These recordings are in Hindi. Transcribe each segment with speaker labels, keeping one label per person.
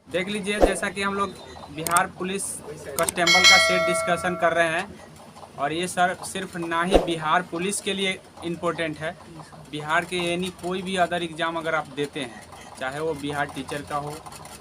Speaker 1: देख लीजिए, जैसा कि हम लोग बिहार पुलिस कांस्टेबल का सेट डिस्कशन कर रहे हैं, और ये सर सिर्फ ना ही बिहार पुलिस के लिए इम्पोर्टेंट है, बिहार के यानी कोई भी अदर एग्ज़ाम अगर आप देते हैं, चाहे वो बिहार टीचर का हो,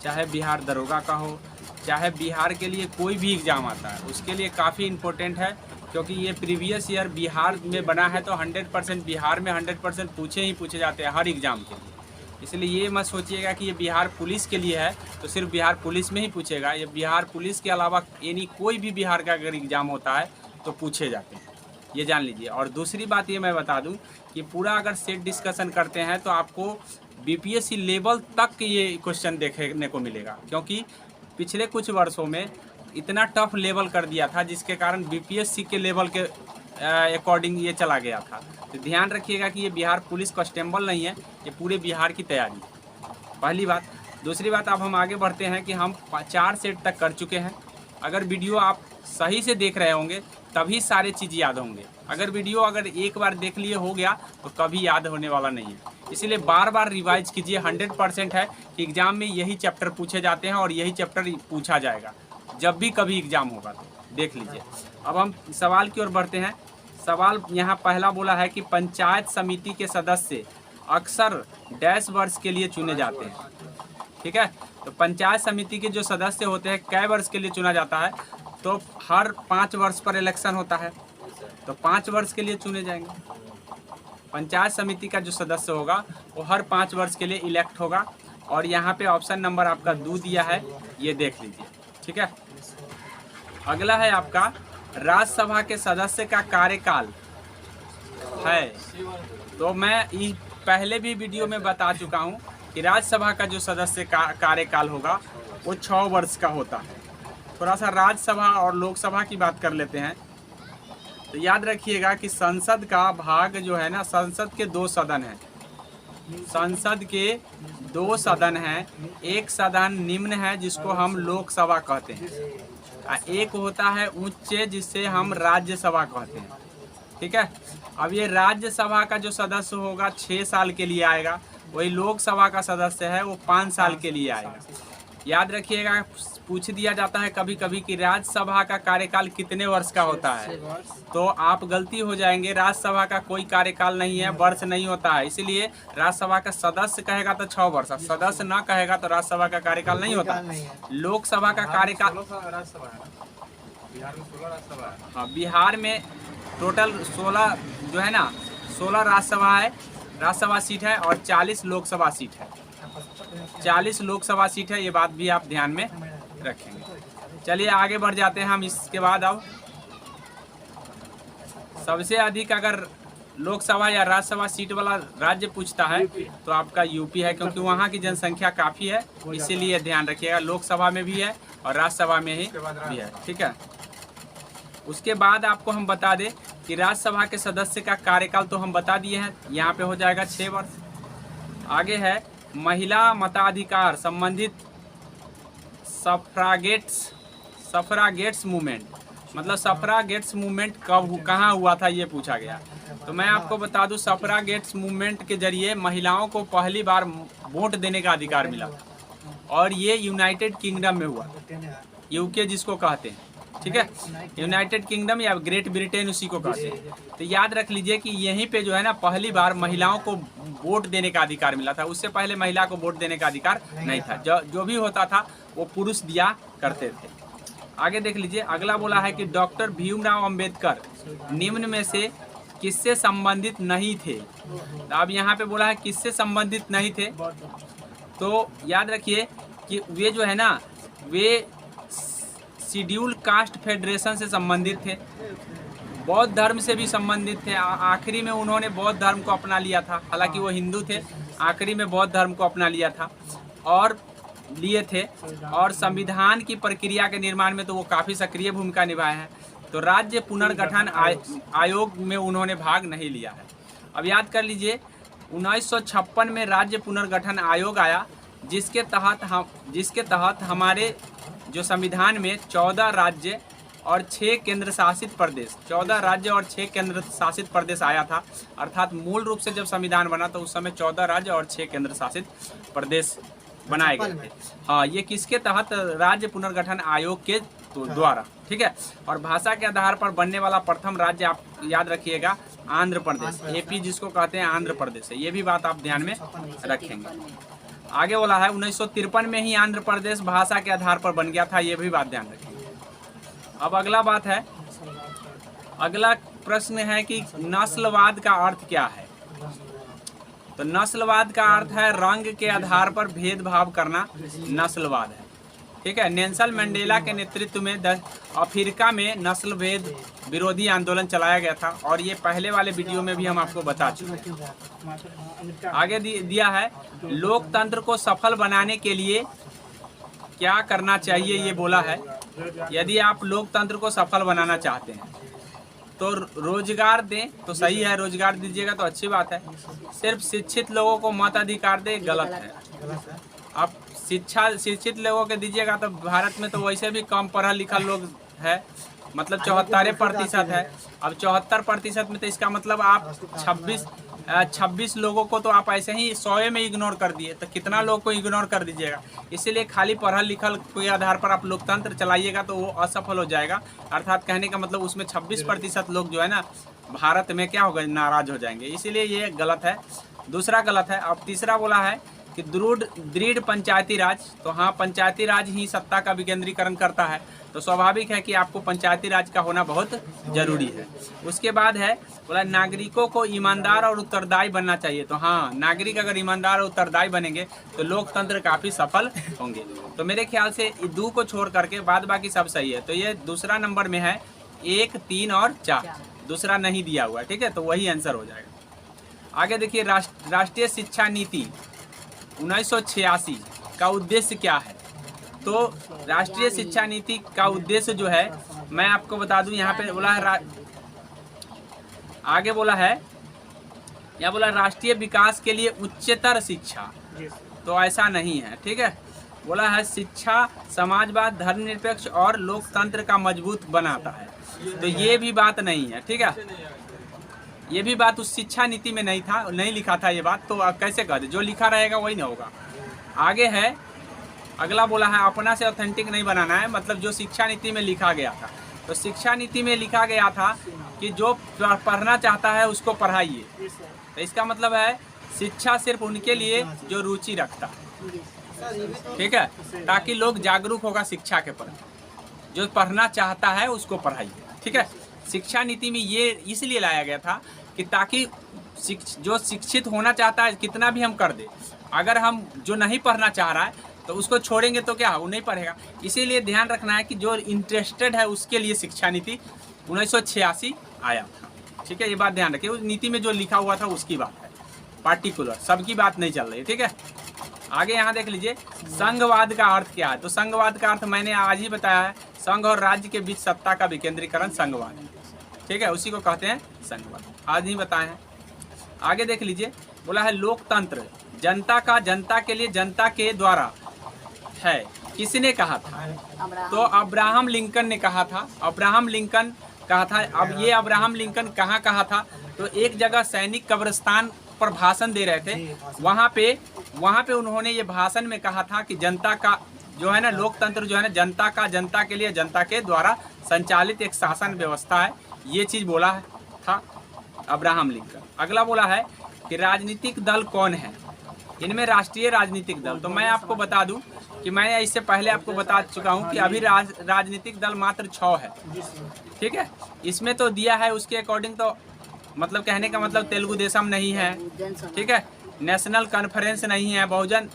Speaker 1: चाहे बिहार दरोगा का हो, चाहे बिहार के लिए कोई भी एग्ज़ाम आता है, उसके लिए काफ़ी इम्पोर्टेंट है। क्योंकि ये प्रीवियस ईयर बिहार में बना है, तो 100% बिहार में 100% पूछे जाते हैं हर एग्ज़ाम के लिए। इसलिए ये मत सोचिएगा कि ये बिहार पुलिस के लिए है तो सिर्फ बिहार पुलिस में ही पूछेगा। ये बिहार पुलिस के अलावा यानी कोई भी बिहार का अगर एग्ज़ाम होता है तो पूछे जाते हैं, ये जान लीजिए। और दूसरी बात ये मैं बता दूं कि पूरा अगर सेट डिस्कशन करते हैं तो आपको बीपीएससी लेवल तक ये क्वेश्चन देखने को मिलेगा, क्योंकि पिछले कुछ वर्षों में इतना टफ लेवल कर दिया था, जिसके कारण बीपीएससी के लेवल के अकॉर्डिंग ये चला गया था। तो ध्यान रखिएगा कि ये बिहार पुलिस कांस्टेबल नहीं है, ये पूरे बिहार की तैयारी है, पहली बात। दूसरी बात, अब हम आगे बढ़ते हैं कि हम 4 सेट तक कर चुके हैं। अगर वीडियो आप सही से देख रहे होंगे तभी सारे चीज़ याद होंगे। अगर वीडियो अगर एक बार देख लिए हो गया तो कभी याद होने वाला नहीं है। इसलिए बार बार रिवाइज कीजिए। 100% है कि एग्ज़ाम में यही चैप्टर पूछे जाते हैं और यही चैप्टर पूछा जाएगा जब भी कभी एग्ज़ाम होगा, तो देख लीजिए। अब हम सवाल की ओर बढ़ते हैं। सवाल यहाँ पहला बोला है कि पंचायत समिति के सदस्य अक्सर डैश वर्ष के लिए चुने जाते हैं। ठीक है, तो पंचायत समिति के जो सदस्य होते हैं कै वर्ष के लिए चुना जाता है, तो हर 5 वर्ष पर इलेक्शन होता है, तो 5 वर्ष के लिए चुने जाएंगे। पंचायत समिति का जो सदस्य होगा वो हर 5 वर्ष के लिए इलेक्ट होगा। और यहाँ पे ऑप्शन नंबर आपका 2 दिया है, ये देख लीजिए। ठीक है, अगला है आपका राज्यसभा के सदस्य का कार्यकाल है। तो मैं पहले भी वीडियो में बता चुका हूँ कि राज्यसभा का जो सदस्य का कार्यकाल होगा वो 6 वर्ष का होता है। थोड़ा सा राज्यसभा और लोकसभा की बात कर लेते हैं। तो याद रखिएगा कि संसद का भाग जो है ना, संसद के 2 सदन हैं। संसद के 2 सदन हैं। एक सदन निम्न है जिसको हम लोकसभा कहते हैं, एक होता है उच्च जिसे हम राज्यसभा कहते हैं। ठीक है, अब ये राज्यसभा का जो सदस्य होगा 6 साल के लिए आएगा, वही लोकसभा का सदस्य है वो 5 साल के लिए आएगा। याद रखिएगा, पूछ दिया जाता है कभी कभी कि राज्यसभा का कार्यकाल कितने वर्ष का होता है, तो आप गलती हो जाएंगे। राज्यसभा का कोई कार्यकाल नहीं है, वर्ष नहीं होता है। इसलिए राज्यसभा का सदस्य कहेगा तो 6 वर्ष, सदस्य ना कहेगा तो राज्यसभा का कार्यकाल नहीं होता। लोकसभा का कार्यकाल, हाँ, बिहार में टोटल 16 जो है ना, 16 राज्यसभा है, राज्यसभा सीट है, और 40 लोकसभा सीट है। 40 लोकसभा सीट है, ये बात भी आप ध्यान में रखेंगे। चलिए आगे बढ़ जाते हैं हम। इसके बाद अब सबसे अधिक अगर लोकसभा या राज्यसभा सीट वाला राज्य पूछता है तो आपका यूपी है, क्योंकि वहाँ की जनसंख्या काफ़ी है, इसीलिए ध्यान रखिएगा। लोकसभा में भी है और राज्यसभा में ही भी है। ठीक है, उसके बाद आपको हम बता दें कि राज्यसभा के सदस्य का कार्यकाल तो हम बता दिए हैं, यहाँ पे हो जाएगा 6 वर्ष। आगे है महिला मताधिकार संबंधित सफरागेट्स मूवमेंट, मतलब सफरागेट्स मूवमेंट कब कहाँ हुआ था ये पूछा गया। तो मैं आपको बता दूं, सफरागेट्स मूवमेंट के जरिए महिलाओं को पहली बार वोट देने का अधिकार मिला, और ये यूनाइटेड किंगडम में हुआ, यूके जिसको कहते हैं। ठीक है, यूनाइटेड किंगडम या ग्रेट ब्रिटेन उसी को कहते हैं। तो याद रख लीजिए कि यहीं पे जो है ना, पहली बार महिलाओं को वोट देने का अधिकार मिला था। उससे पहले महिला को वोट देने का अधिकार नहीं था, जो भी होता था वो पुरुष दिया करते थे। आगे देख लीजिए, अगला बोला है कि डॉक्टर भीमराव अंबेडकर निम्न में से किससे संबंधित नहीं थे। तो अब यहाँ पे बोला है किससे संबंधित नहीं थे, तो याद रखिए कि वे जो है ना, वे शेड्यूल कास्ट फेडरेशन से संबंधित थे, बौद्ध धर्म से भी संबंधित थे। आखिरी में उन्होंने बौद्ध धर्म को अपना लिया था, हालांकि वो हिंदू थे, आखिरी में बौद्ध धर्म को अपना लिया था और लिए थे। और संविधान की प्रक्रिया के निर्माण में तो वो काफ़ी सक्रिय भूमिका निभाए हैं। तो राज्य पुनर्गठन आयोग में उन्होंने भाग नहीं लिया है। अब याद कर लीजिए, 1956 में राज्य पुनर्गठन आयोग आया, जिसके तहत हमारे जो संविधान में 14 राज्य और 6 केंद्र शासित प्रदेश, 14 राज्य और 6 केंद्र शासित प्रदेश आया था। अर्थात मूल रूप से जब संविधान बना तो उस समय 14 राज्य और 6 केंद्र शासित प्रदेश बनाए गए थे। हाँ, ये किसके तहत? राज्य पुनर्गठन आयोग के द्वारा, ठीक है। और भाषा के आधार पर बनने वाला प्रथम राज्य आप याद रखिएगा आंध्र प्रदेश, एपी जिसको कहते हैं आंध्र प्रदेश है। ये भी बात आप ध्यान में रखेंगे। आगे बोला है 1953 में ही आंध्र प्रदेश भाषा के आधार पर बन गया था, ये भी बात ध्यान रखेंगे। अब अगला बात है, अगला प्रश्न है कि नस्लवाद का अर्थ क्या है? तो नस्लवाद का अर्थ है रंग के आधार पर भेदभाव करना नस्लवाद है, ठीक है। नेल्सन मंडेला के नेतृत्व में अफ्रीका में नस्ल भेद विरोधी आंदोलन चलाया गया था और ये पहले वाले वीडियो में भी हम आपको बता चुके हैं। आगे दिया है लोकतंत्र को सफल बनाने के लिए क्या करना चाहिए, ये बोला है। यदि आप लोकतंत्र को सफल बनाना चाहते हैं तो रोजगार दें तो सही है, रोजगार दीजिएगा तो अच्छी बात है। सिर्फ शिक्षित लोगों को मताधिकार दें, गलत है। आप शिक्षित लोगों के दीजिएगा तो भारत में तो वैसे भी कम पढ़ा लिखा लोग है, मतलब 74% है। अब 74% में तो इसका मतलब आप 26 लोगों को तो आप ऐसे ही 100 में इग्नोर कर दिए, तो कितना लोग को इग्नोर कर दीजिएगा। इसीलिए खाली पढ़ा लिखा के आधार पर आप लोकतंत्र चलाइएगा तो वो असफल हो जाएगा। अर्थात कहने का मतलब उसमें 26% लोग जो है ना भारत में क्या होगा, नाराज हो जाएंगे। इसीलिए ये गलत है, दूसरा गलत है। अब तीसरा बोला है कि दृढ़ पंचायती राज, तो हाँ पंचायती राज ही सत्ता का विकेंद्रीकरण करता है, तो स्वाभाविक है कि आपको पंचायती राज का होना बहुत जरूरी है। उसके बाद है बोला नागरिकों को ईमानदार और उत्तरदायी बनना चाहिए, तो हाँ नागरिक अगर ईमानदार और उत्तरदायी बनेंगे तो लोकतंत्र काफ़ी सफल होंगे। तो मेरे ख्याल से 2 को छोड़ करके बाद बाकी सब सही है। तो ये दूसरा नंबर में है 1, 3 और 4, दूसरा नहीं दिया हुआ है, ठीक है, तो वही आंसर हो जाएगा। आगे देखिए राष्ट्रीय शिक्षा नीति 1986 का उद्देश्य क्या है? तो राष्ट्रीय शिक्षा नीति का उद्देश्य जो है मैं आपको बता दूं, यहाँ पे बोला है आगे बोला है, यहाँ बोला राष्ट्रीय विकास के लिए उच्चतर शिक्षा, तो ऐसा नहीं है, ठीक है। बोला है शिक्षा समाजवाद, धर्मनिरपेक्ष और लोकतंत्र का मजबूत बनाता है, तो ये भी बात नहीं है, ठीक है। ये भी बात उस शिक्षा नीति में नहीं था, नहीं लिखा था ये बात, तो कैसे कह दे, जो लिखा रहेगा वही ना होगा। आगे है अगला बोला है अपना से ऑथेंटिक नहीं बनाना है, मतलब जो शिक्षा नीति में लिखा गया था। तो शिक्षा नीति में लिखा गया था कि जो पढ़ना चाहता है उसको पढ़ाइए, तो इसका मतलब है शिक्षा सिर्फ उनके लिए जो रुचि रखता है, ठीक है, ताकि लोग जागरूक होगा शिक्षा के प्रति, जो पढ़ना चाहता है उसको पढ़ाइए, ठीक है। शिक्षा नीति में ये इसलिए लाया गया था कि ताकि जो शिक्षित होना चाहता है कितना भी हम कर दे, अगर हम जो नहीं पढ़ना चाह रहा है तो उसको छोड़ेंगे तो क्या वो नहीं पढ़ेगा। इसीलिए ध्यान रखना है कि जो इंटरेस्टेड है उसके लिए शिक्षा नीति 1986 आया था, ठीक है, ये बात ध्यान रखिए। उस नीति में जो लिखा हुआ था उसकी बात है, पार्टिकुलर सबकी बात नहीं चल रही, ठीक है। आगे यहाँ देख लीजिए संघवाद का अर्थ क्या है। तो संघवाद का अर्थ मैंने आज ही बताया है, संघ और राज्य के बीच सत्ता का विकेंद्रीकरण संघवाद, ठीक है, उसी को कहते हैं संघवाद, आज ही बताए हैं। आगे देख लीजिए बोला है लोकतंत्र जनता का, जनता के लिए, जनता के द्वारा है, किसने कहा था? तो अब्राहम लिंकन ने कहा था, अब्राहम लिंकन कहा था। अब ये अब्राहम लिंकन कहाँ कहा था? तो एक जगह सैनिक कब्रिस्तान पर भाषण दे रहे थे, वहाँ पे उन्होंने ये भाषण में कहा था कि जनता का जो है ना लोकतंत्र जो है ना जनता का, जनता के लिए, जनता के द्वारा संचालित एक शासन व्यवस्था है, ये चीज़ बोला था अब्राहम लिंकन। अगला बोला है कि राजनीतिक दल कौन है? इनमें राष्ट्रीय राजनीतिक दल, तो मैं आपको बता दूं कि मैं इससे पहले आपको बता चुका हूं कि अभी राजनीतिक दल मात्र 6 है, ठीक है। इसमें तो दिया है उसके अकॉर्डिंग, तो मतलब कहने का मतलब तेलुगु देशम नहीं है, ठीक है, नेशनल कॉन्फ्रेंस नहीं है, बहुजन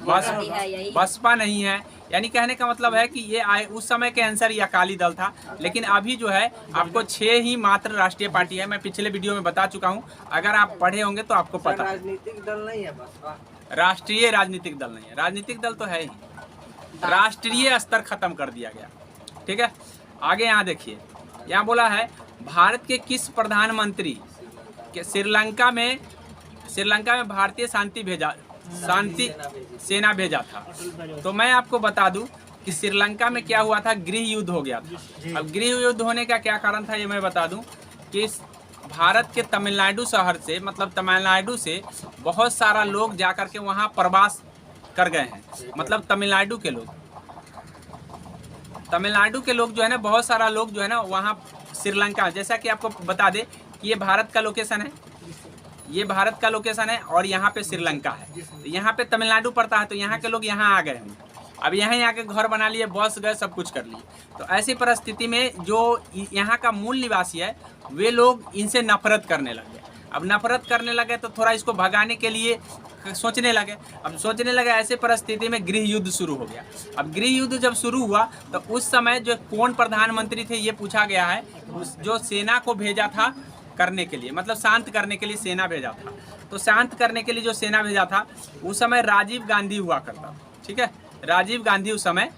Speaker 1: बसपा नहीं है, यानी कहने का मतलब है कि ये उस समय के आंसर ये अकाली दल था। लेकिन अभी जो है आपको 6 ही मात्र राष्ट्रीय पार्टी है, मैं पिछले वीडियो में बता चुका हूं, अगर आप पढ़े होंगे तो आपको पता है।
Speaker 2: राजनीतिक दल नहीं है बसपा,
Speaker 1: राष्ट्रीय राजनीतिक दल नहीं है, राजनीतिक दल तो है ही, राष्ट्रीय स्तर खत्म कर दिया गया, ठीक है। आगे यहाँ देखिए, यहाँ बोला है भारत के किस प्रधानमंत्री के श्रीलंका में भारतीय शांति सेना भेजा था? तो मैं आपको बता दूं कि श्रीलंका में क्या हुआ था, गृह युद्ध हो गया था। अब गृह युद्ध होने का क्या कारण था ये मैं बता दूं कि भारत के तमिलनाडु शहर से, मतलब तमिलनाडु से बहुत सारा लोग जाकर के वहाँ प्रवास कर गए हैं। मतलब तमिलनाडु के लोग जो है ना, बहुत सारा लोग जो है ना वहाँ श्रीलंका, जैसा कि आपको बता दे कि ये भारत का लोकेशन है, ये भारत का लोकेशन है और यहाँ पे श्रीलंका है। तो यहाँ पे तमिलनाडु पड़ता है, तो यहाँ के लोग यहाँ आ गए हैं। अब यहाँ आके घर बना लिए, बस गए, सब कुछ कर लिए। तो ऐसी परिस्थिति में जो यहाँ का मूल निवासी है वे लोग इनसे नफरत करने लगे। अब नफरत करने लगे तो थोड़ा इसको भगाने के लिए सोचने लगे। अब सोचने लगे, ऐसे परिस्थिति में गृह युद्ध शुरू हो गया। अब गृह युद्ध जब शुरू हुआ तो उस समय जो कौन प्रधानमंत्री थे ये पूछा गया है, जो सेना को भेजा था करने के लिए, मतलब शांत करने के लिए सेना भेजा था। तो शांत करने के लिए जो सेना भेजा था उस समय राजीव गांधी हुआ करता, ठीक है, राजीव गांधी उस समय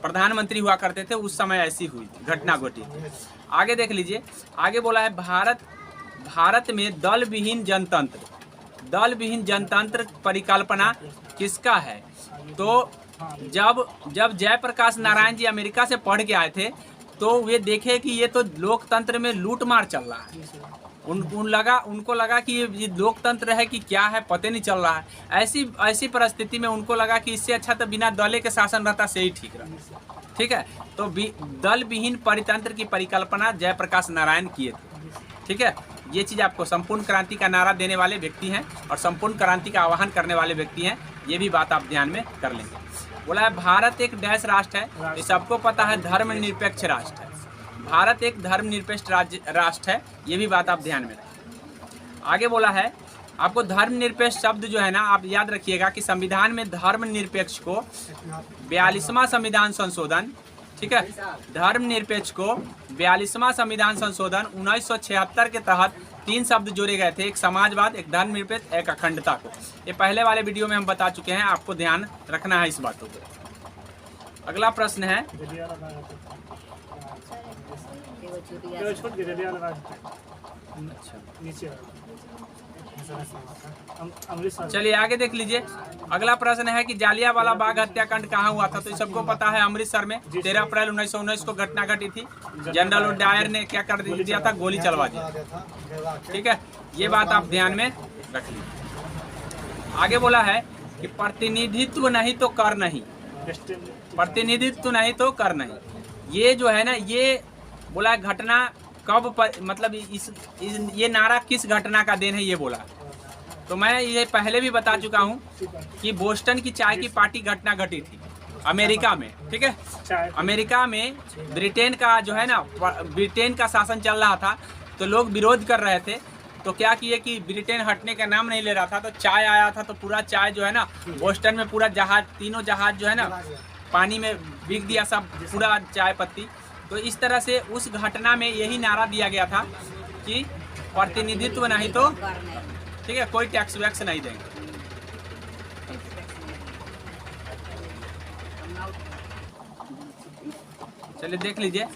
Speaker 1: प्रधानमंत्री हुआ करते थे। उस समय ऐसी हुई थी, घटना घटी थी। आगे देख लीजिए, आगे बोला है भारत में दल विहीन जनतंत्र परिकल्पना किसका है। तो जब जयप्रकाश नारायण जी अमेरिका से पढ़ के आए थे तो वे देखे कि ये तो लोकतंत्र में लूट मार चल रहा है। उनको लगा कि ये लोकतंत्र है कि क्या है, पता नहीं चल रहा है। ऐसी परिस्थिति में उनको लगा कि इससे अच्छा तो बिना दले के शासन रहता से ही ठीक रहा, ठीक है। तो दल विहीन परितंत्र की परिकल्पना जयप्रकाश नारायण किए थे, ठीक है। ये चीज़ आपको संपूर्ण क्रांति का नारा देने वाले व्यक्ति हैं और संपूर्ण क्रांति का आह्वान करने वाले व्यक्ति हैं, ये भी बात आप ध्यान में कर लेंगे। बोला है भारत एक डैश राष्ट्र है, ये सबको पता है, धर्मनिरपेक्ष राष्ट्र है। भारत एक धर्मनिरपेक्ष राष्ट्र है, ये भी बात आप ध्यान में रखें। आगे बोला है आपको धर्मनिरपेक्ष शब्द जो है ना, आप याद रखिएगा कि संविधान में धर्मनिरपेक्ष को 42वां संविधान संशोधन, ठीक है, धर्मनिरपेक्ष को 42वां संविधान संशोधन 1976 के तहत 3 शब्द जोड़े गए थे, एक समाजवाद, एक धर्मनिरपेक्ष, एक अखंडता को। ये पहले वाले वीडियो में हम बता चुके हैं, आपको ध्यान रखना है इस बातों को। अगला प्रश्न है, चलिए आगे देख लीजिए। अगला प्रश्न है कि जालियांवाला बाग हत्याकांड कहाँ हुआ था। तो ये सबको पता है, अमृतसर में 13 अप्रैल 1919 को घटना घटी थी। जनरल डायर ने क्या कर दिया था, गोली चलवा दिया, ठीक है। ये बात आप ध्यान में रख लीजिए। आगे बोला है कि प्रतिनिधित्व नहीं तो कर नहीं, प्रतिनिधित्व नहीं तो कर नहीं। ये जो है ना, ये बोला घटना कब पर, मतलब ये नारा किस घटना का देन है ये बोला। तो मैं ये पहले भी बता चुका हूँ कि बोस्टन की चाय की पार्टी घटना घटी थी अमेरिका में, ठीक है। अमेरिका में ब्रिटेन का जो है ना, ब्रिटेन का शासन चल रहा था, तो लोग विरोध कर रहे थे। तो क्या किए कि ब्रिटेन हटने का नाम नहीं ले रहा था, तो चाय आया था, तो पूरा चाय जो है ना बोस्टन में पूरा जहाज, तीनों जहाज जो है ना पानी में बिक दिया, सब पूरा चाय पत्ती। तो इस तरह से उस घटना में यही नारा दिया गया था कि प्रतिनिधित्व नहीं तो, ठीक है, कोई टैक्स वैक्स नहीं देंगे। चलिए देख लीजिए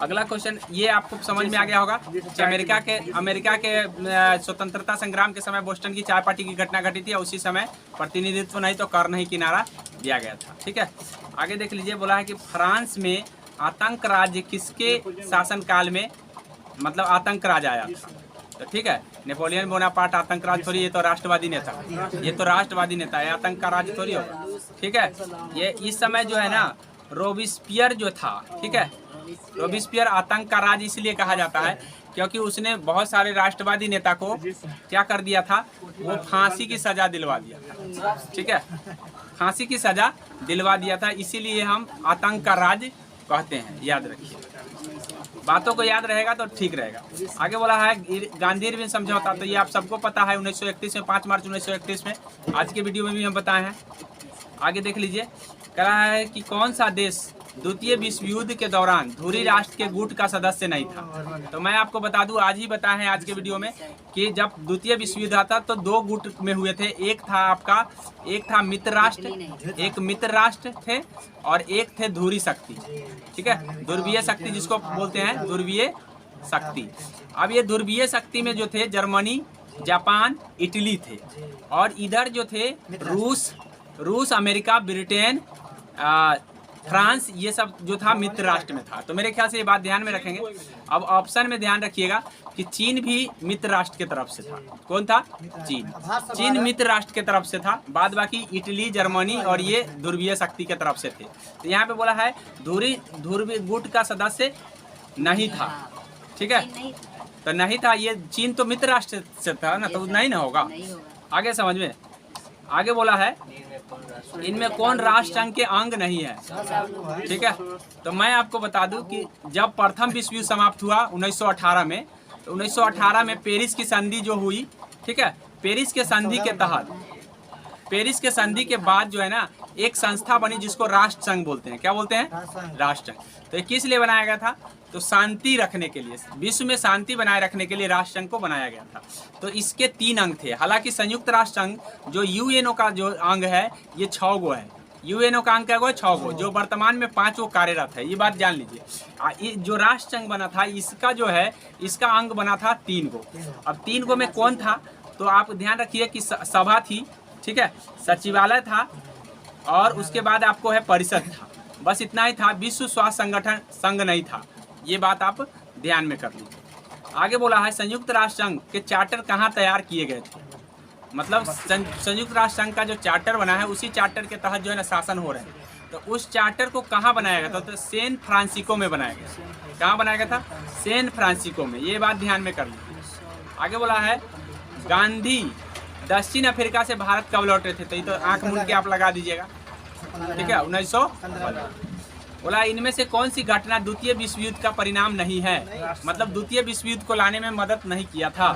Speaker 1: अगला क्वेश्चन, ये आपको समझ में आ गया होगा कि अमेरिका के स्वतंत्रता संग्राम के समय बोस्टन की चाय पार्टी की घटना घटी थी और उसी समय प्रतिनिधित्व नहीं तो कर नहीं की नारा दिया गया था, ठीक है। आगे देख लीजिए, बोला है कि फ्रांस में आतंक राज्य किसके शासनकाल में, मतलब आतंक राज आया था। तो ठीक है, नेपोलियन बोनापार्ट आतंक राज थोड़ी, ये तो राष्ट्रवादी नेता, ये तो राष्ट्रवादी नेता है, आतंक का राज थोड़ी होगा, ठीक है। ये इस समय जो है ना रोबिस्पियर जो था, ठीक है, रोबिस्पियर आतंक का राज इसलिए कहा जाता है क्योंकि उसने बहुत सारे राष्ट्रवादी नेता को क्या कर दिया था, वो फांसी की सजा दिलवा दिया था, ठीक है, फांसी की सजा दिलवा दिया था, इसीलिए हम आतंक का राज कहते हैं। याद रखिए, बातों को याद रहेगा तो ठीक रहेगा। आगे बोला है गांधी इरविन समझौता, तो ये आप सबको पता है 1931 में, 5 मार्च 1931 में, आज के वीडियो में भी हम बताए हैं। आगे देख लीजिए, कह रहा है कि कौन सा देश द्वितीय विश्व युद्ध के दौरान धुरी राष्ट्र के गुट का सदस्य नहीं था। तो मैं आपको बता दूं, आज ही बताए हैं आज के वीडियो में कि जब द्वितीय विश्व युद्ध आता तो 2 गुट में हुए थे, एक था मित्र राष्ट्र, एक मित्र राष्ट्र थे और एक थे धुरी शक्ति, ठीक है, ध्रुवीय शक्ति जिसको बोलते हैं ध्रुवीय शक्ति। अब ये ध्रुवीय शक्ति में जो थे जर्मनी, जापान, इटली थे, और इधर जो थे रूस, अमेरिका, ब्रिटेन फ्रांस, ये सब जो था मित्र राष्ट्र में था। तो मेरे ख्याल से ये बात ध्यान में रखेंगे। अब ऑप्शन में ध्यान रखिएगा कि चीन भी मित्र राष्ट्र के तरफ से था। कौन था? चीन। चीन मित्र राष्ट्र के तरफ से था। बाद बाकी इटली, जर्मनी और ये ध्रुवीय शक्ति के तरफ से थे। तो यहाँ पे बोला है ध्रुवीय गुट का सदस्य नहीं था। ठीक है, तो नहीं था। ये चीन तो मित्र राष्ट्र से था ना, तो नहीं ना होगा। आगे समझ में, आगे बोला है इनमें कौन राष्ट्र संघ के अंग नहीं है। ठीक है, तो मैं आपको बता दूं कि जब प्रथम विश्व युद्ध समाप्त हुआ 1918 में, तो 1918 में पेरिस की संधि जो हुई, ठीक है, पेरिस के संधि के तहत, पेरिस के संधि के बाद जो है ना, एक संस्था बनी जिसको राष्ट्र संघ बोलते हैं। क्या बोलते हैं? राष्ट्र संघ। तो ये किस लिए बनाया गया था? तो शांति रखने के लिए, विश्व में शांति बनाए रखने के लिए राष्ट्र संघ को बनाया गया था। तो इसके 3 अंग थे। हालांकि संयुक्त राष्ट्र संघ जो यूएनओ का जो अंग है, ये 6 गो है। यूएनओ का अंग क्या है? 6 गो, जो वर्तमान में 5 गो कार्यरत है। ये बात जान लीजिए। जो राष्ट्र संघ बना था, इसका जो है, इसका अंग बना था 3 गो। अब 3 गो में कौन था? तो आप ध्यान रखिए कि सभा थी, ठीक है, सचिवालय था, और उसके बाद आपको है परिषद था। बस इतना ही था। विश्व स्वास्थ्य संगठन संघ नहीं था। ये बात आप ध्यान में कर लीजिए। आगे बोला है संयुक्त राष्ट्र संघ के चार्टर कहाँ तैयार किए गए थे। मतलब संयुक्त राष्ट्र संघ का जो चार्टर बना है, उसी चार्टर के तहत जो है ना शासन हो रहे हैं। तो उस चार्टर को कहाँ बनाया गया था? तो सैन फ्रांसिस्को में बनाया गया। कहाँ बनाया गया था? सैन फ्रांसिस्को में। ये बात ध्यान में कर लीजिए। आगे बोला है गांधी दक्षिण अफ्रीका से भारत कब लौटे थे। तो ये तो आंख मूंद के आप लगा दीजिएगा। ठीक है, 1915। बोला इनमें से कौन सी घटना द्वितीय विश्व युद्ध का परिणाम नहीं है, मतलब द्वितीय विश्व युद्ध को लाने में मदद नहीं किया था।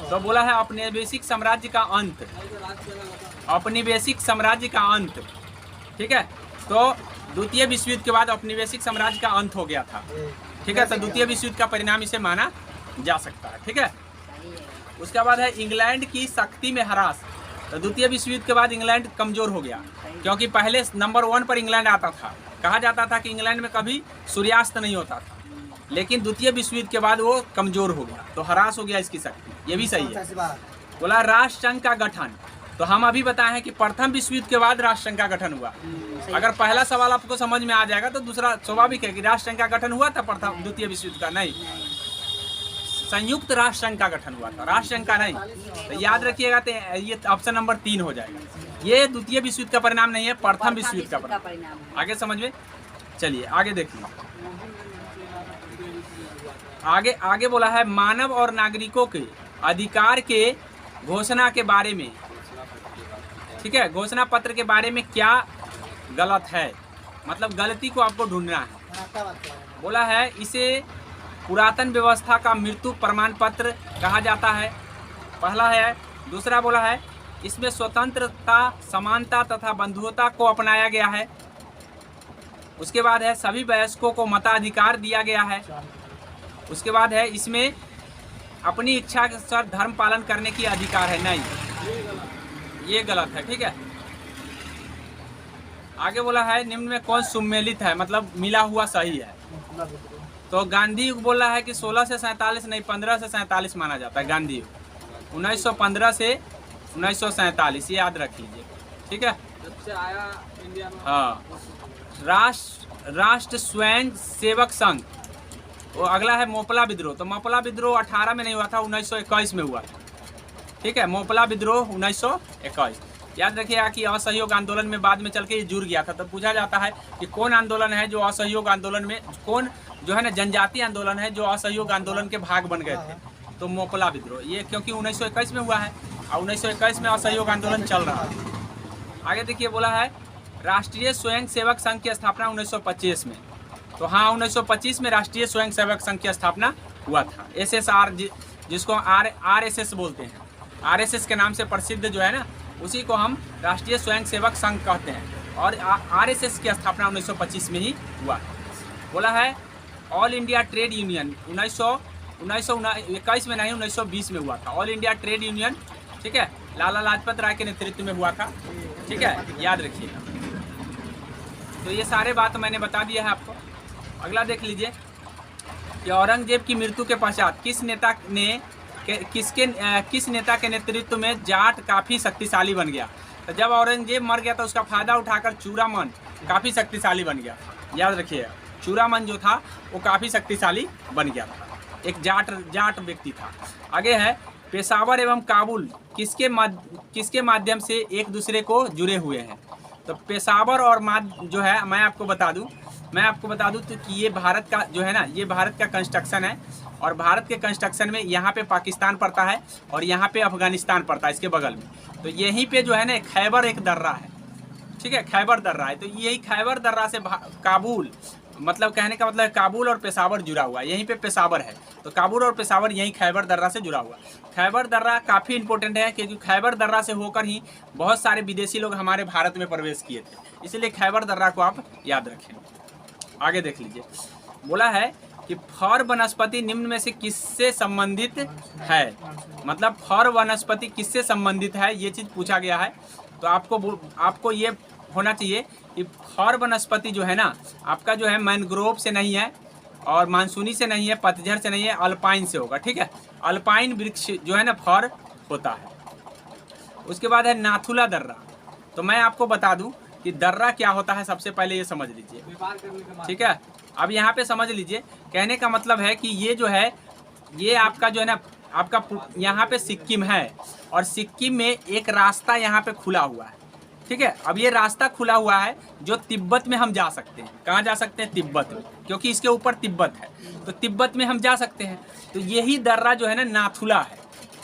Speaker 1: तो बोला है औपनिवेशिक साम्राज्य का अंत। औपनिवेशिक साम्राज्य का अंत। ठीक है, तो द्वितीय विश्व युद्ध के बाद औपनिवेशिक साम्राज्य का अंत हो गया था। ठीक है, तो द्वितीय विश्व युद्ध का परिणाम इसे माना जा सकता है। ठीक है, उसके बाद है इंग्लैंड की शक्ति में ह्रास। तो द्वितीय विश्व युद्ध के बाद इंग्लैंड कमजोर हो गया, क्योंकि पहले नंबर 1 पर इंग्लैंड आता था। कहा जाता था कि इंग्लैंड में कभी सूर्यास्त नहीं होता था, लेकिन द्वितीय विश्व युद्ध के बाद वो कमजोर हो गया, तो ह्रास हो गया इसकी शक्ति। ये भी सही है। बोला राष्ट्र संघ का गठन। तो हम अभी बताए हैं कि प्रथम विश्व युद्ध के बाद राष्ट्र संघ का गठन हुआ। अगर पहला सवाल आपको समझ में आ जाएगा तो दूसरा स्वाभाविक है कि राष्ट्र संघ का गठन हुआ था प्रथम द्वितीय विश्व युद्ध का। नहीं, संयुक्त राष्ट्र संघ का गठन हुआ था, राष्ट्र संघ का नहीं। तो याद रखिएगा, तो ये ऑप्शन नंबर 3 हो जाएगा। ये द्वितीय विश्व युद्ध का परिणाम नहीं है, प्रथम विश्व युद्ध का परिणाम। आगे समझ में, चलिए आगे देखिए। आगे बोला है मानव और नागरिकों के अधिकार के घोषणा के बारे में। ठीक है, घोषणा पत्र के बारे में क्या गलत है, मतलब गलती को आपको ढूंढना है। बोला है इसे पुरातन व्यवस्था का मृत्यु प्रमाण पत्र कहा जाता है, पहला है। दूसरा बोला है इसमें स्वतंत्रता, समानता तथा बंधुता को अपनाया गया है। उसके बाद है सभी वयस्कों को मताधिकार दिया गया है। उसके बाद है इसमें अपनी इच्छा के अनुसार धर्म पालन करने की अधिकार है। नहीं, ये गलत है। ठीक है, आगे बोला है निम्न में कौन सुमेलित है, मतलब मिला हुआ सही है। तो गांधी युग बोला है कि 16 से 47 नहीं, 15 से 47 माना जाता है गांधी युग। 1915 से 1947, ये याद रख लीजिए। ठीक है, हाँ। राष्ट्र स्वयं सेवक संघ, वो अगला है मोपला विद्रोह। तो मोपला विद्रोह 18 में नहीं हुआ था, 1921 में हुआ था। ठीक है, मोपला विद्रोह 1921। याद रखिएगा कि असहयोग आंदोलन में बाद में चल के ये जुड़ गया था। तो पूछा जाता है कि कौन आंदोलन है जो असहयोग आंदोलन में, कौन जो है ना जनजातीय आंदोलन है जो असहयोग आंदोलन के भाग बन गए थे। तो मोपला विद्रोह, ये क्योंकि 1921 में हुआ है और 1921 में असहयोग आंदोलन चल रहा है। आगे देखिए, बोला है राष्ट्रीय स्वयं सेवक संघ की स्थापना 1925 में। तो हाँ, 1925 में राष्ट्रीय स्वयं सेवक संघ की स्थापना हुआ था। SSR, जिसको RSS बोलते हैं, RSS के नाम से प्रसिद्ध जो है ना, उसी को हम राष्ट्रीय स्वयं सेवक संघ कहते हैं। और RSS की स्थापना 1925 में ही हुआ। बोला है ऑल इंडिया ट्रेड यूनियन 1921 में नहीं, 1920 में हुआ था। ऑल इंडिया ट्रेड यूनियन, ठीक है, लाला लाजपत राय के नेतृत्व में हुआ था। ठीक है, याद रखिएगा। तो ये सारे बात मैंने बता दिया है आपको। अगला देख लीजिए कि औरंगजेब की मृत्यु के पश्चात किस नेता के नेतृत्व में जाट काफ़ी शक्तिशाली बन गया। तो जब औरंगजेब मर गया तो उसका फायदा उठाकर चूड़ामन काफ़ी शक्तिशाली बन गया। याद रखिएगा, चूड़ामन जो था वो काफ़ी शक्तिशाली बन गया था, एक जाट व्यक्ति था। आगे है पेशावर एवं काबुल किसके माध्यम से एक दूसरे को जुड़े हुए हैं। तो पेशावर और जो है मैं आपको बता दूं तो कि ये भारत का जो है ना, ये भारत का कंस्ट्रक्शन है और भारत के कंस्ट्रक्शन में यहाँ पे पाकिस्तान पड़ता है और यहाँ पे अफगानिस्तान पड़ता है इसके बगल में। तो यहीं पे जो है ना खैबर एक दर्रा है, ठीक है, खैबर दर्रा है। तो यही खैबर दर्रा से काबुल, मतलब कहने का मतलब काबुल और पेशावर जुड़ा हुआ है, यहीं पे पेशावर है। तो काबुल और पेशावर यहीं खैबर दर्रा से जुड़ा हुआ। खैबर दर्रा काफ़ी इंपॉर्टेंट है क्योंकि खैबर दर्रा से होकर ही बहुत सारे विदेशी लोग हमारे भारत में प्रवेश किए थे, इसलिए खैबर दर्रा को आप याद रखें। आगे देख लीजिए, बोला है कि फर वनस्पति निम्न में से किससे संबंधित है। मतलब फर वनस्पति किससे संबंधित है ये चीज़ पूछा गया है। तो आपको ये होना चाहिए कि फर वनस्पति जो है ना आपका जो है मैनग्रोव से नहीं है और मानसूनी से नहीं है, पतझड़ से नहीं है, अल्पाइन से होगा, ठीक है। अल्पाइन वृक्ष जो है ना फर होता है। उसके बाद है नाथुला दर्रा। तो मैं आपको बता दूं कि दर्रा क्या होता है, सबसे पहले ये समझ लीजिए, ठीक है। अब यहाँ पे समझ लीजिए, कहने का मतलब है कि ये जो है ये आपका जो है ना आपका यहाँ पे सिक्किम है और सिक्किम में एक रास्ता यहाँ पे खुला हुआ है, ठीक है। अब ये रास्ता खुला हुआ है जो तिब्बत में हम जा सकते हैं। कहाँ जा सकते हैं? तिब्बत में, क्योंकि इसके ऊपर तिब्बत है, तो तिब्बत में हम जा सकते हैं। तो यही दर्रा जो है ना नाथुला है।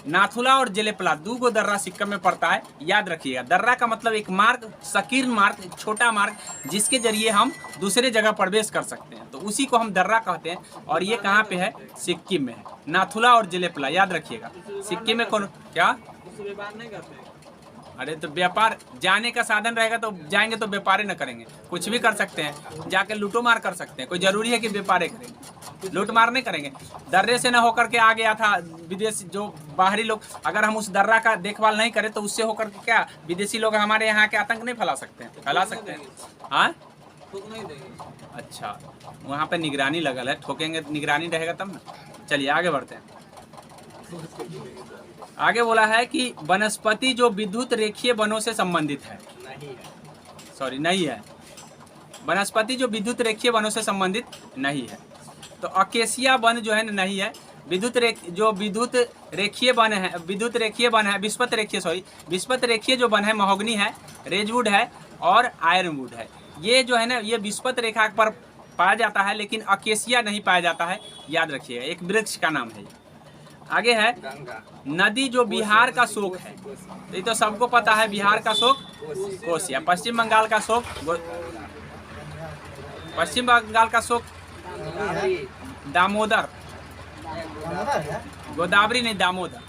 Speaker 1: नाथुला और जेलेपला दो गो दर्रा सिक्किम में पड़ता है, याद रखिएगा। दर्रा का मतलब एक मार्ग, संकीर्ण मार्ग, छोटा मार्ग जिसके जरिए हम दूसरे जगह प्रवेश कर सकते हैं, तो उसी को हम दर्रा कहते हैं। और ये कहाँ पे है? सिक्किम में है, नाथुला और जेलेपला, याद रखिएगा। सिक्किम में कौन क्या?
Speaker 2: व्यापार नहीं करते।
Speaker 1: अरे तो व्यापार, जाने का साधन रहेगा तो जाएंगे तो व्यापार न करेंगे, कुछ भी कर सकते हैं, जाके लूटो मार कर सकते हैं। कोई जरूरी है कि व्यापार करेंगे? लूट मार नहीं करेंगे। दर्रे से न होकर के आ गया था विदेश जो बाहरी लोग, अगर हम उस दर्रा का देखभाल नहीं करें तो उससे होकर के क्या विदेशी लोग हमारे यहाँ के आतंक नहीं फैला सकते हैं? फैला सकते हैं। हाँ, अच्छा, वहाँ पे निगरानी लगल है, ठोकेंगे निगरानी रहेगा तब ना। चलिए आगे बढ़ते हैं। आगे बोला है कि वनस्पति जो विद्युत रेखीय वनों से संबंधित है। नहीं है। वनस्पति जो विद्युत रेखीय वनों से संबंधित नहीं है। तो अकेसिया वन जो है ना नहीं है। विद्युत रेखीय वन है, विस्पत रेखीय जो वन है महोगनी है, रेजवुड है और आयरनवुड है। ये जो है ना ये विस्पत रेखा पर पाया जाता है, लेकिन अकेसिया नहीं पाया जाता है, याद रखिएगा। एक वृक्ष का नाम है। आगे है नदी जो बिहार का शोक है। ये तो सबको पता है, बिहार का शोक कोसिया। पश्चिम बंगाल का शोक दामोदर। गोदावरी नहीं, दामोदर,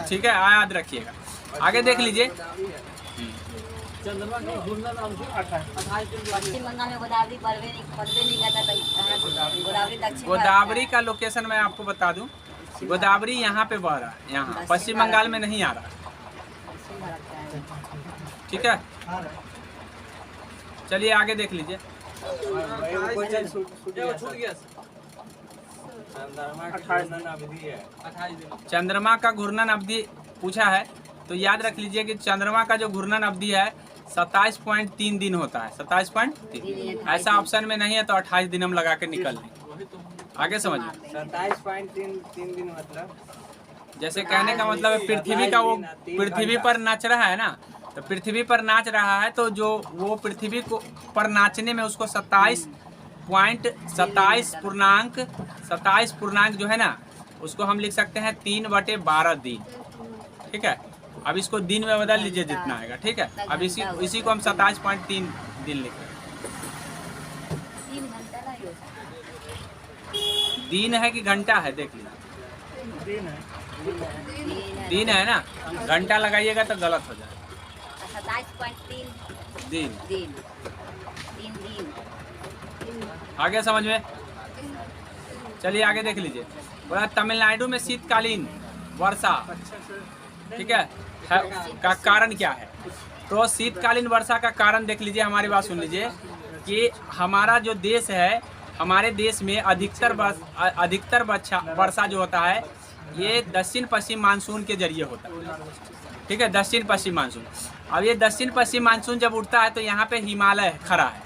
Speaker 1: ठीक है, याद रखिएगा। आगे देख लीजिए,
Speaker 3: पश्चिम बंगाल में गोदावरी पड़वे नहीं करता, गोदावरी दक्षिण।
Speaker 1: गोदावरी का लोकेशन मैं आपको बता दूं, गोदावरी यहाँ पे बह रहा है, यहाँ पश्चिम बंगाल में नहीं आ रहा, ठीक है। चलिए आगे देख लीजिए। चंद्रमा का घूर्णन अवधि पूछा है, तो याद रख लीजिए कि चंद्रमा का जो घूर्णन अवधि है 27.3 दिन होता है। 27.3, ऐसा ऑप्शन में नहीं है तो 28 दिन हम लगा के निकल लेंगे। आगे समझिए।
Speaker 2: 27.3 दिन मतलब
Speaker 1: जैसे कहने का मतलब है पृथ्वी का वो पृथ्वी पर नाच रहा है ना, तो पृथ्वी पर नाच रहा है तो जो वो पृथ्वी को पर नाचने में उसको 27 पूर्णांक जो है ना उसको हम लिख सकते हैं 3/12 दिन, ठीक है। अब इसको दिन में बदल लीजिए जितना आएगा, ठीक है। अब इसी को हम 27.3 दिन लिख रहे हैं। दिन है कि घंटा है देख लीजिए, दिन है ना, घंटा लगाइएगा तो गलत हो जाएगा।
Speaker 3: 27.3
Speaker 1: दिन।
Speaker 3: दिन।
Speaker 1: आगे समझ में। चलिए आगे देख लीजिए। बोला तमिलनाडु में शीतकालीन वर्षा, ठीक है, का कारण क्या है? तो शीतकालीन वर्षा का कारण देख लीजिए, हमारी बात सुन लीजिए कि हमारा जो देश है, हमारे देश में अधिकतर वर्षा जो होता है ये दक्षिण पश्चिम मानसून के जरिए होता है। ठीक है, दक्षिण पश्चिम मानसून। अब ये दक्षिण पश्चिम मानसून जब उठता है तो यहाँ पे हिमालय खड़ा है,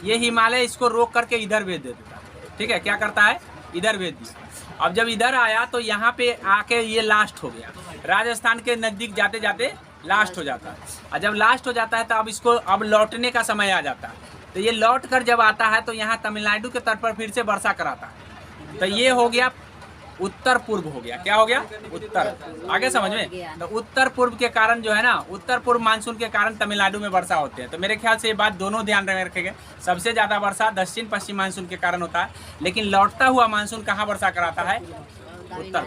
Speaker 1: ये हिमालय इसको रोक करके इधर भेज देता है। ठीक है, क्या करता है, इधर भेज दिया। अब जब इधर आया तो यहाँ पे आके ये लास्ट हो गया, राजस्थान के नज़दीक जाते जाते लास्ट हो जाता है। और जब लास्ट हो जाता है तो अब इसको अब लौटने का समय आ जाता है। तो ये लौट कर जब आता है तो यहाँ तमिलनाडु के तट पर फिर से वर्षा कराता है। तो ये हो गया उत्तर पूर्व हो गया, क्या हो गया, उत्तर। आगे समझ में, तो उत्तर पूर्व के कारण जो है ना, उत्तर पूर्व मानसून के कारण तमिलनाडु में वर्षा होते हैं। तो मेरे ख्याल से ये बात दोनों ध्यान में रखेंगे, सबसे ज़्यादा वर्षा दक्षिण पश्चिम मानसून के कारण होता है, लेकिन लौटता हुआ मानसून कहाँ वर्षा कराता है, उत्तर।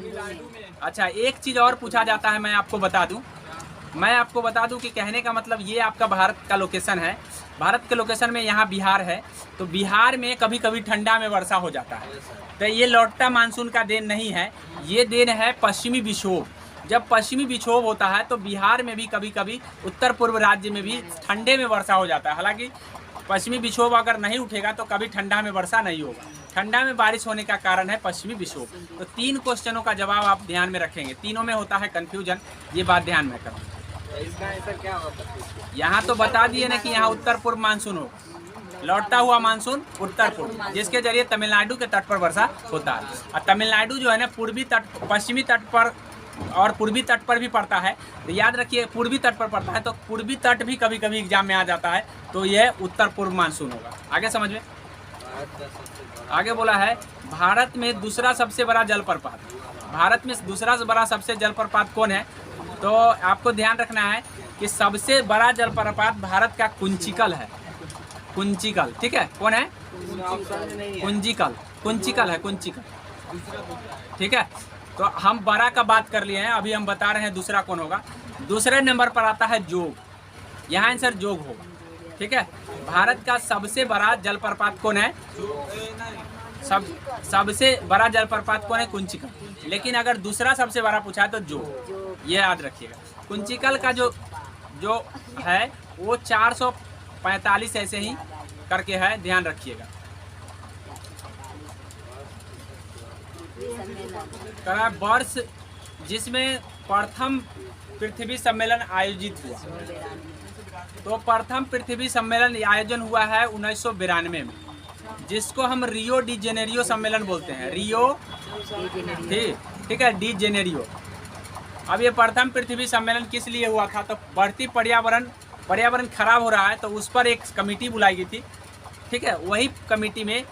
Speaker 1: अच्छा, एक चीज़ और पूछा जाता है, मैं आपको बता दूं कि कहने का मतलब ये आपका भारत का लोकेशन है। भारत के लोकेशन में यहाँ बिहार है, तो बिहार में कभी कभी ठंडा में वर्षा हो जाता है। तो ये लौटता मानसून का देन नहीं है, ये देन है पश्चिमी विक्षोभ। जब पश्चिमी विक्षोभ होता है तो बिहार में भी कभी कभी, उत्तर पूर्व राज्य में भी ठंडे में वर्षा हो जाता है। हालांकि पश्चिमी विक्षोभ अगर नहीं उठेगा तो कभी ठंडा में वर्षा नहीं होगा। ठंडा में बारिश होने का कारण है पश्चिमी विक्षोभ। तो 3 क्वेश्चनों का जवाब आप ध्यान में रखेंगे, तीनों में होता है कन्फ्यूजन, ये बात ध्यान में रखें।
Speaker 2: इसका आंसर क्या होगा?
Speaker 1: यहाँ तो बता दिए ना कि यहाँ उत्तर पूर्व मानसून हो, लौटता हुआ मानसून उत्तर पूर्व, जिसके जरिए तमिलनाडु के तट पर वर्षा होता है। और तमिलनाडु जो है ना पूर्वी तट, पश्चिमी तट पर और पूर्वी तट पर भी पड़ता है। तो याद रखिए पूर्वी तट पर पड़ता है, तो पूर्वी तट भी कभी कभी एग्जाम में आ जाता है, तो यह उत्तर पूर्व मानसून होगा। आगे समझ में, आगे बोला है भारत में दूसरा सबसे बड़ा जलप्रपात, भारत में दूसरा बड़ा सबसे जलप्रपात कौन है? तो आपको ध्यान रखना है कि सबसे बड़ा जलप्रपात भारत का कुंचिकल है, कुंचिकल। ठीक है, कौन है? कुंचिकल, कुंचिकल है, कुंचिकल। ठीक है, तो हम बड़ा का बात कर लिए हैं, अभी हम बता रहे हैं दूसरा कौन होगा। दूसरे नंबर पर आता है जोग, यहाँ आंसर जोग होगा। ठीक है, भारत का सबसे बड़ा जलप्रपात कौन है? सबसे बड़ा जलप्रपात कौन है? कुंचिकल। लेकिन अगर दूसरा सबसे बड़ा पूछा तो जोग, ये याद रखिएगा। कुंचिकल का जो है वो 445 ऐसे ही करके है, ध्यान रखिएगा। करा वर्ष जिसमें प्रथम पृथ्वी सम्मेलन आयोजित हुआ, तो प्रथम पृथ्वी सम्मेलन आयोजन हुआ है 1992 में, जिसको हम रियो डी जेनेरियो सम्मेलन बोलते हैं। रियो, ठीक है, डी जेनेरियो। अब ये प्रथम पृथ्वी सम्मेलन किस लिए हुआ था? तो बढ़ती पर्यावरण खराब हो रहा है, तो उस पर एक कमेटी बुलाई गई थी। ठीक है, वही कमेटी में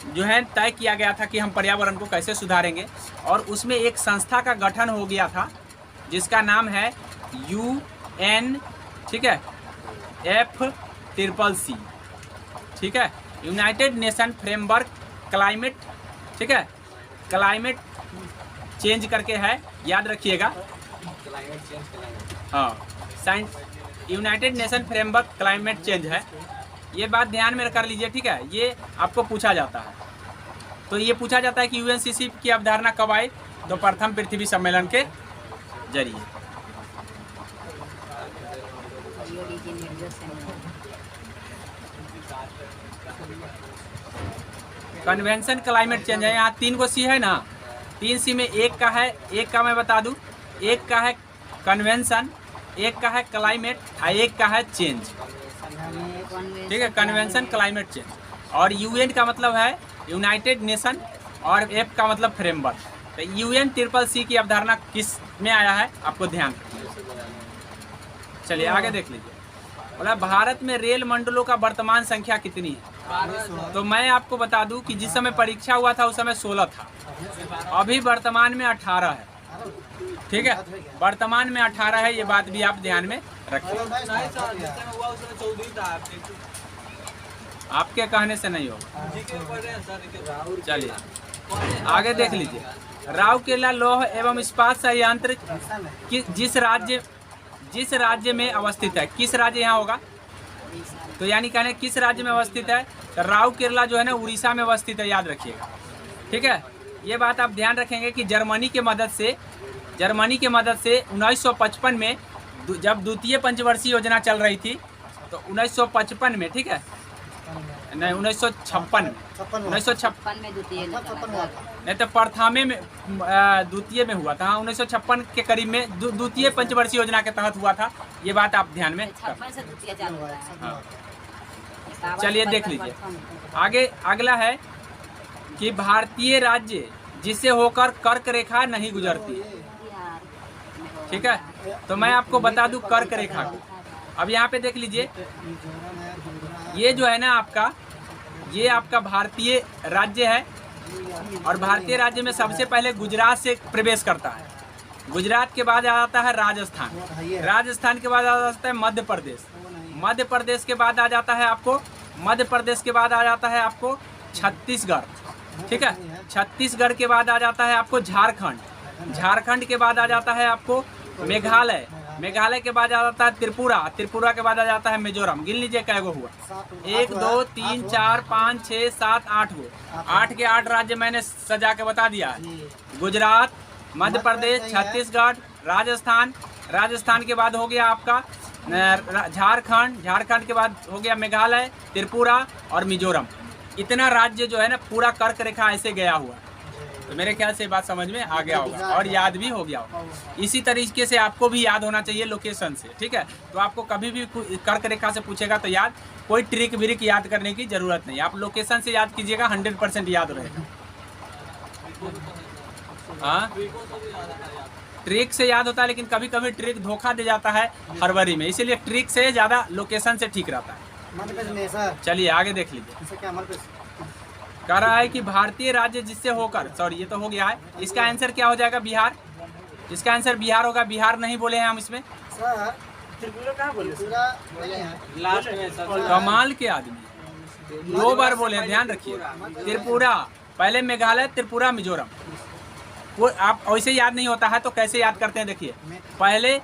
Speaker 1: जो है तय किया गया था कि हम पर्यावरण को कैसे सुधारेंगे, और उसमें एक संस्था का गठन हो गया था जिसका नाम है UN, ठीक है, FCCC, ठीक है, यूनाइटेड नेशन फ्रेमवर्क क्लाइमेट, ठीक है, क्लाइमेट चेंज करके है, याद रखिएगा। हाँ, United nation framework climate change है, ये बात ध्यान में कर लीजिए। ठीक है, ये आपको पूछा जाता है। तो ये पूछा जाता है कि UNCC की अवधारणा कब आई? तो प्रथम पृथ्वी सम्मेलन के जरिए। कन्वेंशन क्लाइमेट चेंज है, यहाँ 3 को C है ना, 3 C में एक का मैं बता दूं, एक का है कन्वेंशन, एक का है क्लाइमेट और एक का है चेंज। ठीक है, कन्वेंशन क्लाइमेट चेंज। और UN का मतलब है यूनाइटेड नेशन और F का मतलब फ्रेमवर्क। तो UNCCC की अवधारणा किस में आया है आपको ध्यान रखना। चलिए आगे देख लीजिए। बोला भारत में रेल मंडलों का वर्तमान संख्या कितनी है? तो मैं आपको बता दूं कि जिस समय परीक्षा हुआ था उस समय 16 था, अभी वर्तमान में 18 है। ठीक है, वर्तमान में 18 है, ये बात भी आप ध्यान में रखिए। आपके कहने से नहीं होगा। चलिए आगे देख लीजिए। राउरकेला लौह एवं इस्पात संयंत्र जिस राज्य में अवस्थित है, किस राज्य यहाँ होगा? तो यानी कहने किस राज्य में अवस्थित है? तो राउरकेला जो है ना उड़ीसा में अवस्थित है, याद रखिएगा। ठीक है, ये बात आप ध्यान रखेंगे कि जर्मनी के मदद से 1955 में जब द्वितीय पंचवर्षीय योजना चल रही थी, तो 1955 में, ठीक है, नहीं 1956 1956
Speaker 3: में द्वितीय निकाला था।
Speaker 1: नहीं तो प्रथमे में द्वितीय में हुआ था। हाँ 1956 के करीब में द्वितीय पंचवर्षीय योजना के तहत हुआ था। ये बात आप ध्यान में
Speaker 3: 56 से द्वितीय चालू हुआ है।
Speaker 1: हाँ।
Speaker 3: 51
Speaker 1: चलिए
Speaker 3: से
Speaker 1: देख लीजिए
Speaker 3: प्रथम।
Speaker 1: आगे। अगला है कि भारतीय राज्य जिससे होकर कर्क रेखा नहीं गुजरती। ठीक है, तो मैं आपको बता दूं कर्क रेखा को। अब यहाँ पे देख लीजिए, ये जो है ना आपका, ये आपका भारतीय राज्य है और भारतीय राज्य में सबसे पहले गुजरात से प्रवेश करता है। गुजरात के बाद आ जाता है राजस्थान, राजस्थान के बाद आ जाता है मध्य प्रदेश, मध्य प्रदेश के बाद आ जाता है आपको, मध्य प्रदेश के बाद आ जाता है आपको छत्तीसगढ़। ठीक है, छत्तीसगढ़ के बाद आ जाता है आपको झारखंड, झारखंड के बाद आ जाता है आपको मेघालय, मेघालय के बाद आ जाता है त्रिपुरा, त्रिपुरा के बाद आ जाता है मिजोरम। गिन लीजिए कै गो हुआ, 1 2 3 4 5 6 7 8 गो। 8 के 8 राज्य मैंने सजा के बता दिया है। गुजरात, मध्य प्रदेश, छत्तीसगढ़, राजस्थान, राजस्थान के बाद हो गया आपका झारखंड, झारखंड के बाद हो गया मेघालय, त्रिपुरा और मिजोरम। इतना राज्य जो है ना पूरा कर्क रेखा ऐसे गया हुआ। तो मेरे ख्याल से बात समझ में आ गया होगा और याद भी हो गया होगा। इसी तरीके से आपको भी याद होना चाहिए लोकेशन से। ठीक है, तो आपको कभी भी कर्क रेखा से पूछेगा तो याद, कोई ट्रिक व्रिक याद करने की जरूरत नहीं, आप लोकेशन से याद कीजिएगा, 100% याद रहेगा। हाँ, ट्रिक से याद होता है, लेकिन कभी कभी ट्रिक धोखा दे जाता है फरवरी में, इसीलिए ट्रिक से ज़्यादा लोकेशन से ठीक रहता है। चलिए आगे देख लीजिए। कह रहा है कि भारतीय राज्य जिससे होकर, सॉरी ये तो हो गया है, इसका आंसर क्या हो जाएगा? बिहार। इसका आंसर बिहार होगा। बिहार नहीं बोले हैं हम इसमें। कमाल के आदमी 2 बार बोले हैं, ध्यान रखिए। त्रिपुरा, पहले मेघालय, त्रिपुरा, मिजोरम। वो आप वैसे याद नहीं होता है तो कैसे याद करते हैं? देखिए, पहले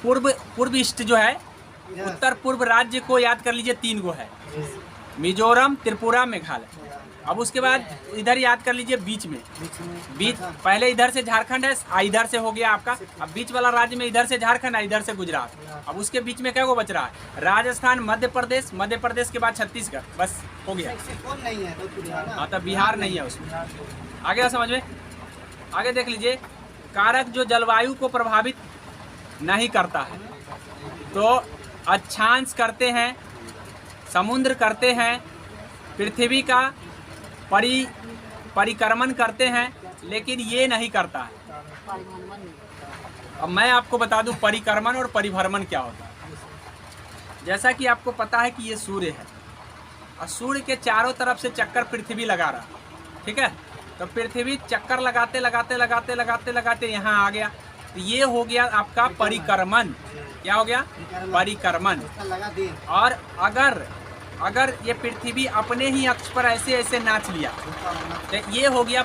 Speaker 1: पूर्व ईस्ट जो है, उत्तर पूर्व राज्य को याद कर लीजिए, 3 गो है, मिजोरम, त्रिपुरा, मेघालय। अब उसके बाद इधर याद कर लीजिए, बीच में, बीच पहले इधर से झारखंड है, इधर से हो गया आपका। अब बीच वाला राज्य में इधर से झारखंड है, इधर से गुजरात। अब उसके बीच में क्या को बच रहा है? राजस्थान, मध्य प्रदेश, मध्य प्रदेश के बाद छत्तीसगढ़, बस हो गया। हाँ, तो बिहार नहीं है उसमें। आगे समझ में? आगे देख लीजिए, कारक जो जलवायु को प्रभावित नहीं करता है, तो अक्षांश करते हैं, समुद्र करते हैं, पृथ्वी का परिक्रमण करते हैं, लेकिन ये नहीं करता है। अब मैं आपको बता दूं परिक्रमण और परिभ्रमण क्या होता है। जैसा कि आपको पता है कि ये सूर्य है और सूर्य के चारों तरफ से चक्कर पृथ्वी लगा रहा है। ठीक है, तो पृथ्वी चक्कर लगाते लगाते लगाते लगाते लगाते यहाँ आ गया, तो ये हो गया आपका परिक्रमण। क्या हो गया? परिक्रमण। और अगर ये पृथ्वी अपने ही अक्ष पर ऐसे ऐसे नाच लिया तो ये हो गया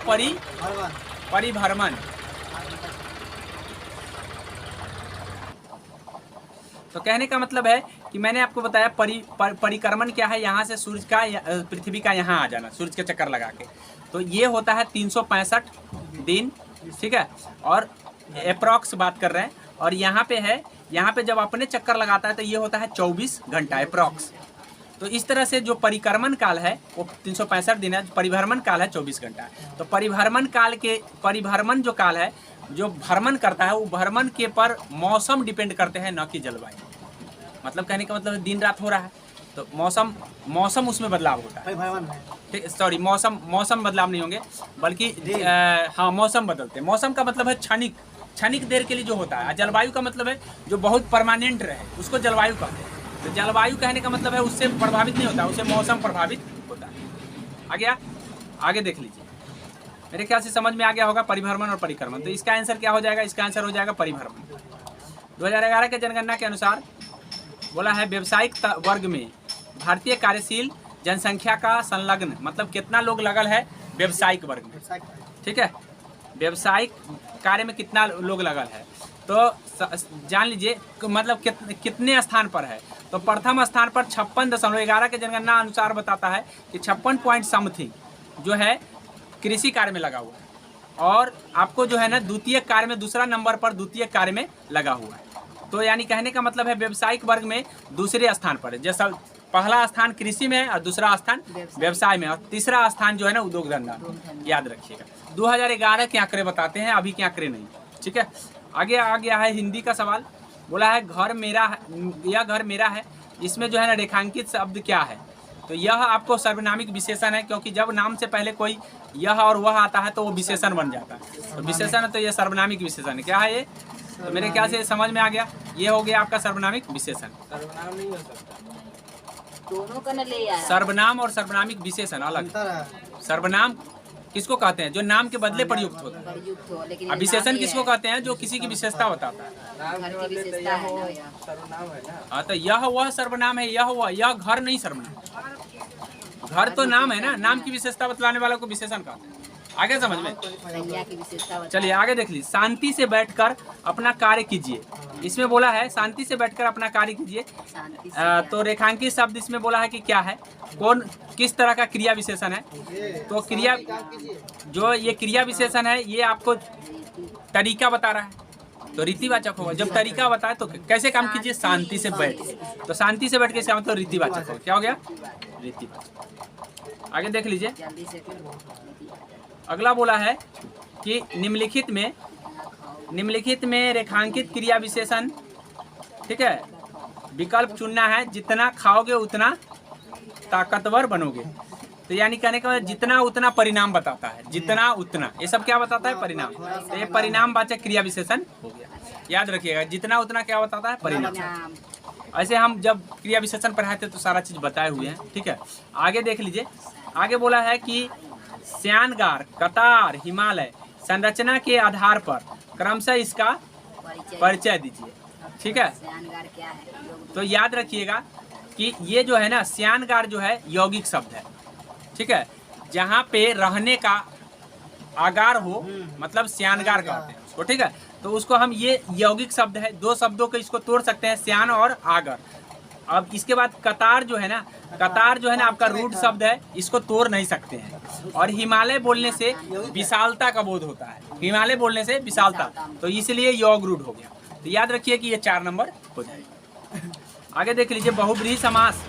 Speaker 1: परिभ्रमण। तो कहने का मतलब है कि मैंने आपको बताया परिक्रमण क्या है, यहाँ से सूर्य का पृथ्वी का यहाँ आ जाना, सूर्य के चक्कर लगा के। तो ये होता है 365 दिन। ठीक है, और अप्रॉक्स बात कर रहे हैं। और यहाँ पे है, यहाँ पे जब अपने चक्कर लगाता है तो ये होता है 24 घंटा अप्रॉक्स। तो इस तरह से जो परिक्रमण काल है वो 365 दिन है, परिभ्रमण काल है 24 घंटा। तो परिभ्रमण जो काल है, जो भ्रमण करता है, वो भ्रमण के पर मौसम डिपेंड करते हैं, न कि जलवायु। मतलब कहने का मतलब दिन रात हो रहा है तो मौसम उसमें बदलाव होता है। ठीक, सॉरी, मौसम बदलाव नहीं होंगे, बल्कि हाँ मौसम बदलते हैं। मौसम का मतलब है क्षणिक देर के लिए जो होता है। जलवायु का मतलब है जो बहुत परमानेंट रहे, उसको जलवायु कहते हैं। तो जलवायु कहने का मतलब है उससे प्रभावित नहीं होता, उससे मौसम प्रभावित होता है। आ गया? आगे देख लीजिए, मेरे ख्याल से समझ में आ गया होगा परिभ्रमण और परिक्रमण। तो इसका आंसर क्या हो जाएगा? इसका आंसर हो जाएगा परिभ्रमण। 2011 के जनगणना के अनुसार बोला है व्यावसायिक वर्ग में भारतीय कार्यशील जनसंख्या का संलग्न, मतलब कितना लोग लगल है व्यावसायिक वर्ग में। ठीक है, व्यावसायिक कार्य में कितना लोग लगल है, तो जान लीजिए मतलब कितने स्थान पर है। तो प्रथम स्थान पर 56.11 के जनगणना अनुसार बताता है कि 56 पॉइंट समथिंग जो है कृषि कार्य में लगा हुआ है। और आपको जो है ना द्वितीय कार्य में, दूसरा नंबर पर द्वितीय कार्य में लगा हुआ है। तो यानी कहने का मतलब है व्यावसायिक वर्ग में दूसरे स्थान पर है। जैसा पहला स्थान कृषि में है और दूसरा स्थान व्यवसाय में, और तीसरा स्थान जो है ना उद्योग धंधा। याद रखिएगा, 2011 के आंकड़े बताते हैं, अभी के आंकड़े नहीं। ठीक है, आगे आ गया है हिंदी का सवाल। बोला है घर मेरा है, यह घर मेरा है, इसमें जो है ना रेखांकित शब्द क्या है? तो यह आपको सर्वनामिक विशेषण है, क्योंकि जब नाम से पहले कोई यह और वह आता है तो वो विशेषण बन जाता है। तो विशेषण है तो ये सर्वनामिक विशेषण है। क्या है ये? तो मेरे ख्याल से समझ में आ गया, ये हो गया आपका सर्वनामिक विशेषण।
Speaker 2: सर्वनाम नहीं हो सकता।
Speaker 3: दोनों का न ले आया।
Speaker 1: सर्वनाम और सर्वनामिक विशेषण अलग। सर्वनाम किसको कहते हैं? जो नाम के बदले प्रयुक्त होता है।
Speaker 3: प्रयुक्त हो, लेकिन
Speaker 1: और
Speaker 3: ये
Speaker 1: विशेषण
Speaker 3: नाम ही
Speaker 1: किसको
Speaker 3: है।
Speaker 1: कहते हैं? जो किसी की विशेषता बताता है।
Speaker 2: नाम
Speaker 3: घर
Speaker 2: के
Speaker 3: की
Speaker 2: बदले तो
Speaker 3: विशेषता
Speaker 2: यह
Speaker 3: है
Speaker 2: हो
Speaker 3: ना भैया।
Speaker 2: सर्वनाम है ना।
Speaker 1: हाँ, तो यह वह सर्वनाम है, यह वह, यह घर नहीं सर्वनाम। घर तो नाम है ना, नाम की विशेषता बतलाने वालों को विशेषण कहते हैं। आगे समझ में?
Speaker 3: भैया की विशेषता बता।
Speaker 1: चलिए आगे देख लीजिए। शांति से बैठकर अपना कार्य कीजिए, इसमें बोला है शांति से बैठकर अपना कार्य कीजिए।
Speaker 3: शांति से
Speaker 1: तो रेखांकित शब्द इसमें बोला है कि क्या है, कौन किस तरह का क्रिया विशेषण है? तो क्रिया, जो ये क्रिया विशेषण है ये आपको तरीका बता रहा है, तो रीतिवाचक होगा। जब तरीका बताए तो कैसे काम कीजिए? शांति से बैठ। तो शांति से बैठ के इसका मतलब रीतिवाचक होगा। क्या हो गया? रीतिवाचक। आगे देख लीजिए,
Speaker 3: जल्दी से
Speaker 1: अगला बोला है कि निम्नलिखित में रेखांकित क्रिया विशेषण, ठीक है, विकल्प चुनना है। जितना खाओगे उतना ताकतवर बनोगे। तो यानी कहने का मतलब जितना उतना परिणाम बताता है। जितना उतना, ये सब क्या बताता है? परिणाम। तो ये परिणाम वाचक क्रिया विशेषण हो गया। याद रखिएगा, जितना उतना क्या बताता है? परिणाम। ऐसे हम जब क्रिया विशेषण पढ़ाए थे तो सारा चीज बताए हुए हैं। ठीक है, आगे देख लीजिए। आगे बोला है कि श्यानगार, कतार, हिमालय संरचना के आधार पर क्रमशः इसका परिचय दीजिए। ठीक है,
Speaker 3: श्यानगार क्या है?
Speaker 1: तो याद रखिएगा कि ये जो है ना श्यानगार जो है यौगिक शब्द है। ठीक है, जहाँ पे रहने का आगार हो मतलब श्यानगार कहते हैं उसको। ठीक है, तो उसको हम, ये यौगिक शब्द है, दो शब्दों को इसको तोड़ सकते हैं, श्यान और आगर। अब इसके बाद कतार जो है ना, कतार जो है ना आपका रूट शब्द है, इसको तोड़ नहीं सकते हैं। और हिमालय बोलने से विशालता का बोध होता है, हिमालय बोलने से विशालता, तो इसलिए योग रूट हो गया। तो याद रखिए कि ये 4 नंबर हो जाएगा। आगे देख लीजिए, बहुब्रीहि समास।